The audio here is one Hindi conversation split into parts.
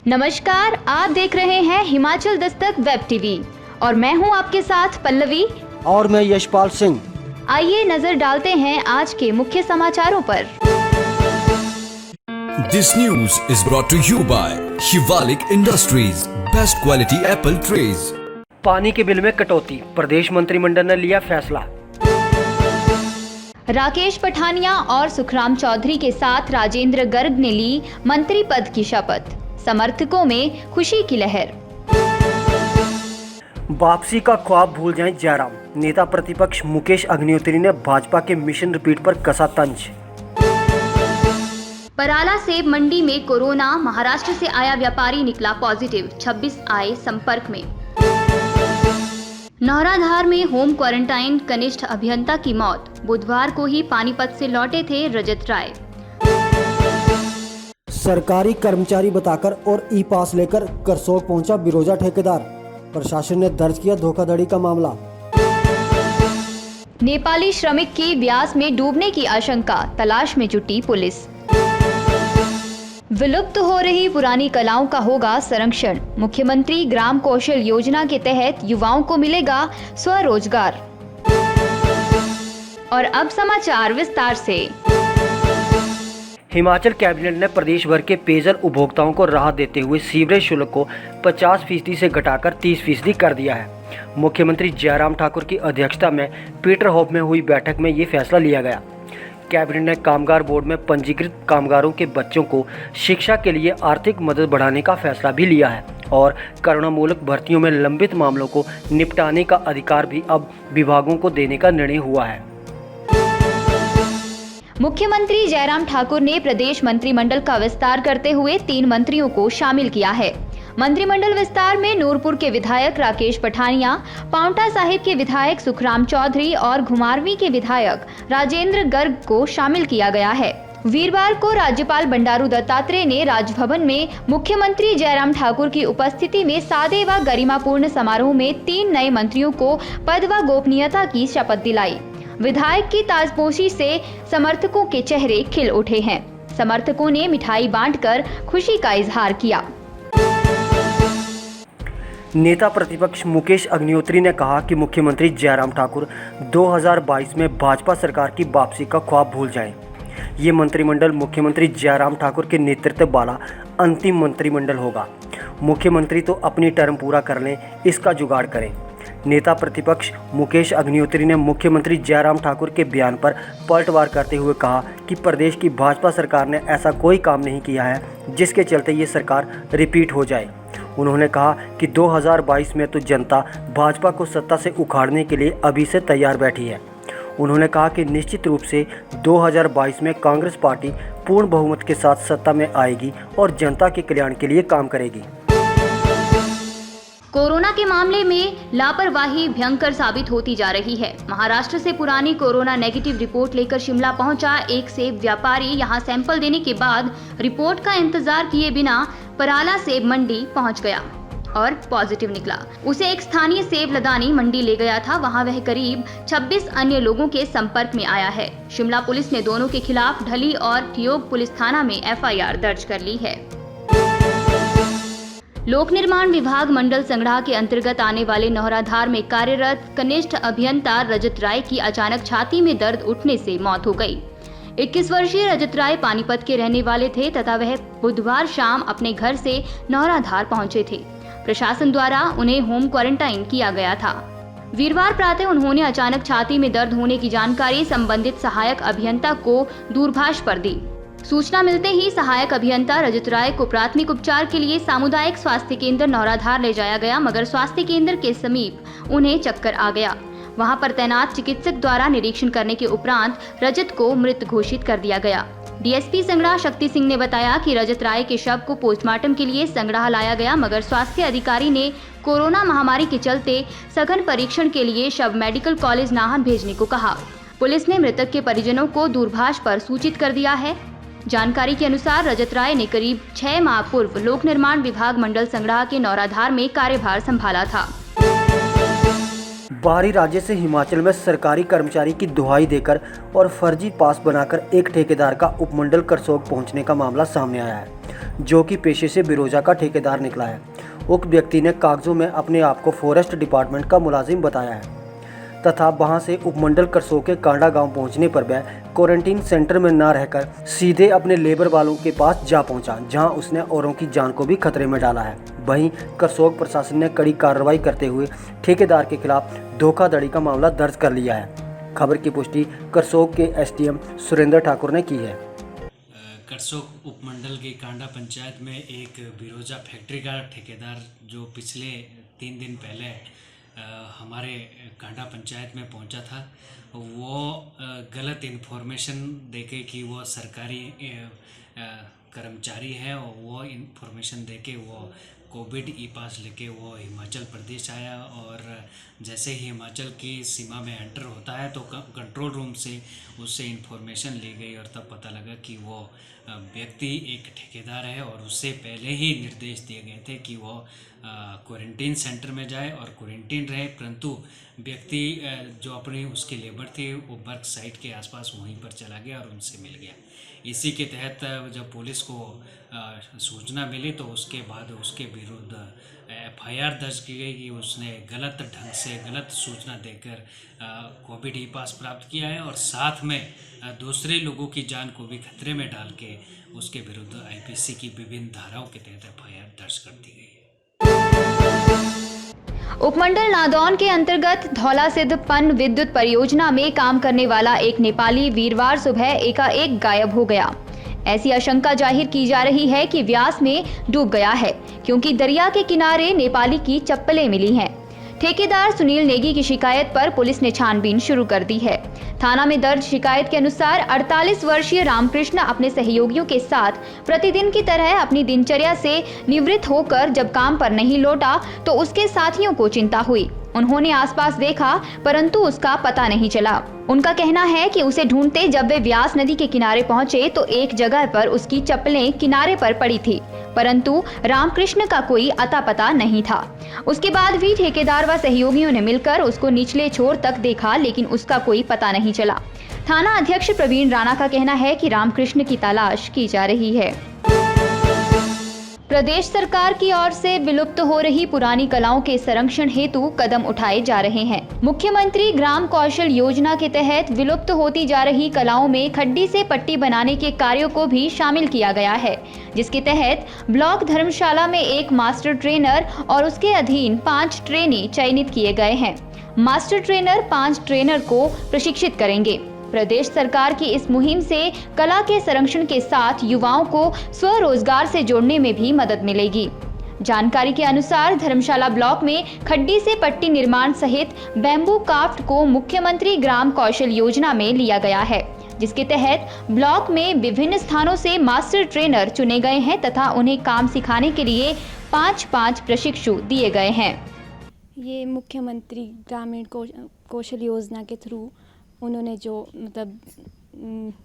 नमस्कार, आप देख रहे हैं हिमाचल दस्तक वेब टीवी और मैं हूं आपके साथ पल्लवी और मैं यशपाल सिंह। आइए नजर डालते हैं आज के मुख्य समाचारों पर। This news is brought to you by Shivalik Industries, best quality apple trays. पानी के बिल में कटौती, प्रदेश मंत्रिमंडल ने लिया फैसला। राकेश पठानिया और सुखराम चौधरी के साथ राजेंद्र गर्ग ने ली मंत्री पद की शपथ, समर्थकों में खुशी की लहर। वापसी का ख्वाब भूल जाएं जयराम, नेता प्रतिपक्ष मुकेश अग्निहोत्री ने भाजपा के मिशन रिपीट पर कसा तंज। पराला सेब मंडी में कोरोना, महाराष्ट्र से आया व्यापारी निकला पॉजिटिव, 26 आए संपर्क में। नौराधार में होम क्वारंटाइन कनिष्ठ अभियंता की मौत, बुधवार को ही पानीपत से लौटे थे रजत राय। सरकारी कर्मचारी बताकर और ई पास लेकर करसोग पहुंचा बिरोजा ठेकेदार, प्रशासन ने दर्ज किया धोखाधड़ी का मामला। नेपाली श्रमिक की ब्यास में डूबने की आशंका, तलाश में जुटी पुलिस। विलुप्त हो रही पुरानी कलाओं का होगा संरक्षण, मुख्यमंत्री ग्राम कौशल योजना के तहत युवाओं को मिलेगा स्वरोजगार। और अब समाचार विस्तार से। हिमाचल कैबिनेट ने प्रदेश भर के पेयजल उपभोक्ताओं को राहत देते हुए सीवरेज शुल्क को 50% से घटाकर 30% कर दिया है। मुख्यमंत्री जयराम ठाकुर की अध्यक्षता में पीटर हॉफ में हुई बैठक में ये फैसला लिया गया। कैबिनेट ने कामगार बोर्ड में पंजीकृत कामगारों के बच्चों को शिक्षा के लिए आर्थिक मदद बढ़ाने का फैसला भी लिया है और करुणामूलक भर्तियों में लंबित मामलों को निपटाने का अधिकार भी अब विभागों को देने का निर्णय हुआ है। मुख्यमंत्री जयराम ठाकुर ने प्रदेश मंत्रिमंडल का विस्तार करते हुए 3 मंत्रियों को शामिल किया है। मंत्रिमंडल विस्तार में नूरपुर के विधायक राकेश पठानिया, पांवटा साहिब के विधायक सुखराम चौधरी और घुमारवीं के विधायक राजेंद्र गर्ग को शामिल किया गया है। वीरवार को राज्यपाल बंडारू दत्तात्रेय ने राजभवन में मुख्यमंत्री जयराम ठाकुर की उपस्थिति में सादे व गरिमापूर्ण समारोह में 3 नए मंत्रियों को पद व गोपनीयता की शपथ दिलाई। विधायक की ताजपोशी से समर्थकों के चेहरे खिल उठे हैं। समर्थकों ने मिठाई बांटकर खुशी का इजहार किया। नेता प्रतिपक्ष मुकेश अग्निहोत्री ने कहा कि मुख्यमंत्री जयराम ठाकुर 2022 में भाजपा सरकार की वापसी का ख्वाब भूल जाएं। ये मंत्रिमंडल मुख्यमंत्री जयराम ठाकुर के नेतृत्व वाला अंतिम मंत्रिमंडल होगा। मुख्यमंत्री तो अपनी टर्म पूरा कर लें, इसका जुगाड़ करें। नेता प्रतिपक्ष मुकेश अग्निहोत्री ने मुख्यमंत्री जयराम ठाकुर के बयान पर पलटवार करते हुए कहा कि प्रदेश की भाजपा सरकार ने ऐसा कोई काम नहीं किया है जिसके चलते ये सरकार रिपीट हो जाए। उन्होंने कहा कि 2022 में तो जनता भाजपा को सत्ता से उखाड़ने के लिए अभी से तैयार बैठी है। उन्होंने कहा कि निश्चित रूप से 2022 में कांग्रेस पार्टी पूर्ण बहुमत के साथ सत्ता में आएगी और जनता के कल्याण के लिए काम करेगी। कोरोना के मामले में लापरवाही भयंकर साबित होती जा रही है। महाराष्ट्र से पुरानी कोरोना नेगेटिव रिपोर्ट लेकर शिमला पहुंचा एक सेब व्यापारी यहां सैंपल देने के बाद रिपोर्ट का इंतजार किए बिना पराला सेब मंडी पहुंच गया और पॉजिटिव निकला। उसे एक स्थानीय सेब लदानी मंडी ले गया था, वहां वह करीब 26 अन्य लोगों के संपर्क में आया है। शिमला पुलिस ने दोनों के खिलाफ ढली और ठियोग पुलिस थाना में FIR दर्ज कर ली है। लोक निर्माण विभाग मंडल संगड़ा के अंतर्गत आने वाले नौराधार में कार्यरत कनिष्ठ अभियंता रजत राय की अचानक छाती में दर्द उठने से मौत हो गई। 21 वर्षीय रजत राय पानीपत के रहने वाले थे तथा वह बुधवार शाम अपने घर से नौराधार पहुंचे थे। प्रशासन द्वारा उन्हें होम क्वारंटाइन किया गया था। वीरवार प्रातः उन्होंने अचानक छाती में दर्द होने की जानकारी संबंधित सहायक अभियंता को दूरभाष पर दी। सूचना मिलते ही सहायक अभियंता रजत राय को प्राथमिक उपचार के लिए सामुदायिक स्वास्थ्य केंद्र नौराधार ले जाया गया, मगर स्वास्थ्य केंद्र के समीप उन्हें चक्कर आ गया। वहां पर तैनात चिकित्सक द्वारा निरीक्षण करने के उपरांत रजत को मृत घोषित कर दिया गया। DSP संगड़ा शक्ति सिंह ने बताया कि रजत राय के शव को पोस्टमार्टम के लिए संगड़ा लाया गया, मगर स्वास्थ्य अधिकारी ने कोरोना महामारी के चलते सघन परीक्षण के लिए शव मेडिकल कॉलेज नाहन भेजने को कहा। पुलिस ने मृतक के परिजनों को दूरभाष पर सूचित कर दिया है। जानकारी के अनुसार रजत राय ने करीब 6 माह पूर्व लोक निर्माण विभाग मंडल संगड़ा के नौराधार में कार्यभार संभाला था। बाहरी राज्य से हिमाचल में सरकारी कर्मचारी की दुहाई देकर और फर्जी पास बनाकर एक ठेकेदार का उपमंडल करसोग पहुंचने का मामला सामने आया है, जो कि पेशे से बिरोजा का ठेकेदार निकला है। उक्त व्यक्ति ने कागजों में अपने आप को फॉरेस्ट डिपार्टमेंट का मुलाजिम बताया है तथा वहां से उपमंडल करसोग के कांडा गांव पहुंचने पर वह क्वारंटीन सेंटर में न रहकर सीधे अपने लेबर वालों के पास जा पहुंचा, जहां उसने औरों की जान को भी खतरे में डाला है। वहीं करसोग प्रशासन ने कड़ी कार्रवाई करते हुए ठेकेदार के खिलाफ धोखाधड़ी का मामला दर्ज कर लिया है। खबर की पुष्टि करसोग के एसडीएम सुरेंद्र ठाकुर ने की है। करसोग उपमंडल की कांडा पंचायत में एक बिरोजा फैक्ट्री का ठेकेदार जो पिछले 3 दिन पहले हमारे कांडा पंचायत में पहुंचा था, वो गलत इन्फॉर्मेशन देके कि वो सरकारी कर्मचारी है और वो इन्फॉर्मेशन देके वो कोविड ई पास लेके वो हिमाचल प्रदेश आया और जैसे ही हिमाचल की सीमा में एंटर होता है तो कंट्रोल रूम से उससे इन्फॉर्मेशन ली गई और तब पता लगा कि वो व्यक्ति एक ठेकेदार है और उससे पहले ही निर्देश दिए गए थे कि वो क्वारंटीन सेंटर में जाए और क्वारंटीन रहे, परंतु व्यक्ति जो अपनी उसकी लेबर थी वो वर्क साइट के आसपास वहीं पर चला गया और उनसे मिल गया। इसी के तहत जब पुलिस को सूचना मिली तो उसके बाद उसके विरुद्ध एफआईआर दर्ज की गई कि उसने गलत ढंग से गलत सूचना देकर कोविड ई पास प्राप्त किया है और साथ में दूसरे लोगों की जान को भी खतरे में डाल के उसके विरुद्ध आईपीसी की विभिन्न धाराओं के तहत एफआईआर दर्ज कर दी गई है। उपमंडल नादौन के अंतर्गत धौला सिद्ध पन विद्युत परियोजना में काम करने वाला एक नेपाली वीरवार सुबह एकाएक गायब हो गया। ऐसी आशंका जाहिर की जा रही है कि व्यास में डूब गया है, क्योंकि दरिया के किनारे नेपाली की चप्पलें मिली हैं। ठेकेदार सुनील नेगी की शिकायत पर पुलिस ने छानबीन शुरू कर दी है। थाना में दर्ज शिकायत के अनुसार 48 वर्षीय रामकृष्ण अपने सहयोगियों के साथ प्रतिदिन की तरह अपनी दिनचर्या से निवृत्त होकर जब काम पर नहीं लौटा तो उसके साथियों को चिंता हुई। उन्होंने आसपास देखा परंतु उसका पता नहीं चला। उनका कहना है कि उसे ढूंढते जब वे व्यास नदी के किनारे पहुंचे तो एक जगह पर उसकी चप्पलें किनारे पर पड़ी थी, परंतु रामकृष्ण का कोई अता पता नहीं था। उसके बाद भी ठेकेदार व सहयोगियों ने मिलकर उसको निचले छोर तक देखा, लेकिन उसका कोई पता नहीं चला। थाना अध्यक्ष प्रवीण राणा का कहना है कि रामकृष्ण की तलाश की जा रही है। प्रदेश सरकार की ओर से विलुप्त हो रही पुरानी कलाओं के संरक्षण हेतु कदम उठाए जा रहे हैं। मुख्यमंत्री ग्राम कौशल योजना के तहत विलुप्त होती जा रही कलाओं में खड्डी से पट्टी बनाने के कार्यों को भी शामिल किया गया है, जिसके तहत ब्लॉक धर्मशाला में एक मास्टर ट्रेनर और उसके अधीन 5 ट्रेनी चयनित किए गए हैं। मास्टर ट्रेनर 5 ट्रेनर को प्रशिक्षित करेंगे। प्रदेश सरकार की इस मुहिम से कला के संरक्षण के साथ युवाओं को स्वरोजगार से जोड़ने में भी मदद मिलेगी। जानकारी के अनुसार धर्मशाला ब्लॉक में खड्डी से पट्टी निर्माण सहित बैम्बू क्राफ्ट को मुख्यमंत्री ग्राम कौशल योजना में लिया गया है, जिसके तहत ब्लॉक में विभिन्न स्थानों से मास्टर ट्रेनर चुने गए हैं तथा उन्हें काम सिखाने के लिए 5-5 प्रशिक्षु दिए गए हैं। ये मुख्यमंत्री ग्रामीण कौशल योजना के थ्रू उन्होंने जो मतलब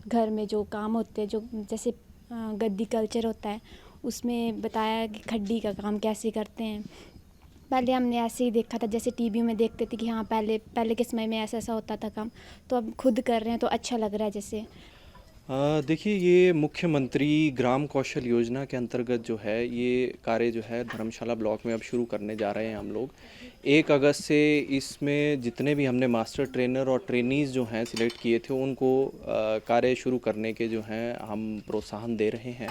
घर में जो काम होते हैं, जो जैसे गद्दी कल्चर होता है, उसमें बताया कि खड्डी का काम कैसे करते हैं। पहले हमने ऐसे ही देखा था, जैसे टीवी में देखते थे कि हाँ पहले के समय में ऐसा होता था काम, तो अब खुद कर रहे हैं तो अच्छा लग रहा है। जैसे देखिए, ये मुख्यमंत्री ग्राम कौशल योजना के अंतर्गत जो है ये कार्य जो है धर्मशाला ब्लॉक में अब शुरू करने जा रहे हैं हम लोग। 1 अगस्त से इसमें जितने भी हमने मास्टर ट्रेनर और ट्रेनीज़ जो हैं सिलेक्ट किए थे उनको कार्य शुरू करने के जो हैं हम प्रोत्साहन दे रहे हैं।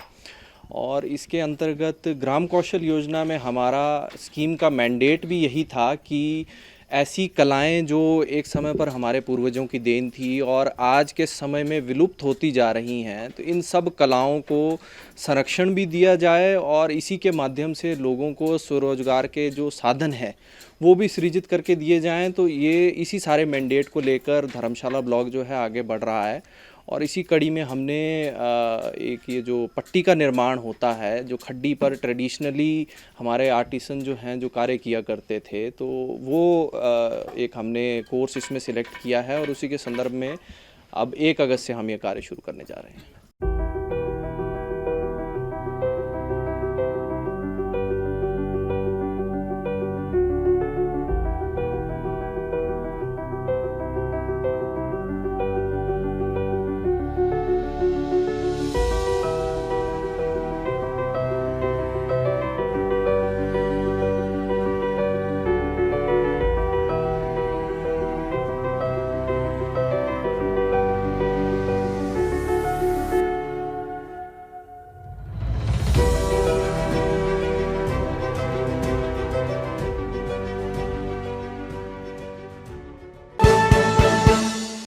और इसके अंतर्गत ग्राम कौशल योजना में हमारा स्कीम का मैंडेट भी यही था कि ऐसी कलाएं जो एक समय पर हमारे पूर्वजों की देन थी और आज के समय में विलुप्त होती जा रही हैं, तो इन सब कलाओं को संरक्षण भी दिया जाए और इसी के माध्यम से लोगों को स्वरोजगार के जो साधन है वो भी सृजित करके दिए जाएं। तो ये इसी सारे मैंडेट को लेकर धर्मशाला ब्लॉक जो है आगे बढ़ रहा है। और इसी कड़ी में हमने एक ये जो पट्टी का निर्माण होता है, जो खड्डी पर ट्रेडिशनली हमारे आर्टिसन जो हैं जो कार्य किया करते थे, तो वो एक हमने कोर्स इसमें सिलेक्ट किया है और उसी के संदर्भ में अब 1 अगस्त से हम ये कार्य शुरू करने जा रहे हैं।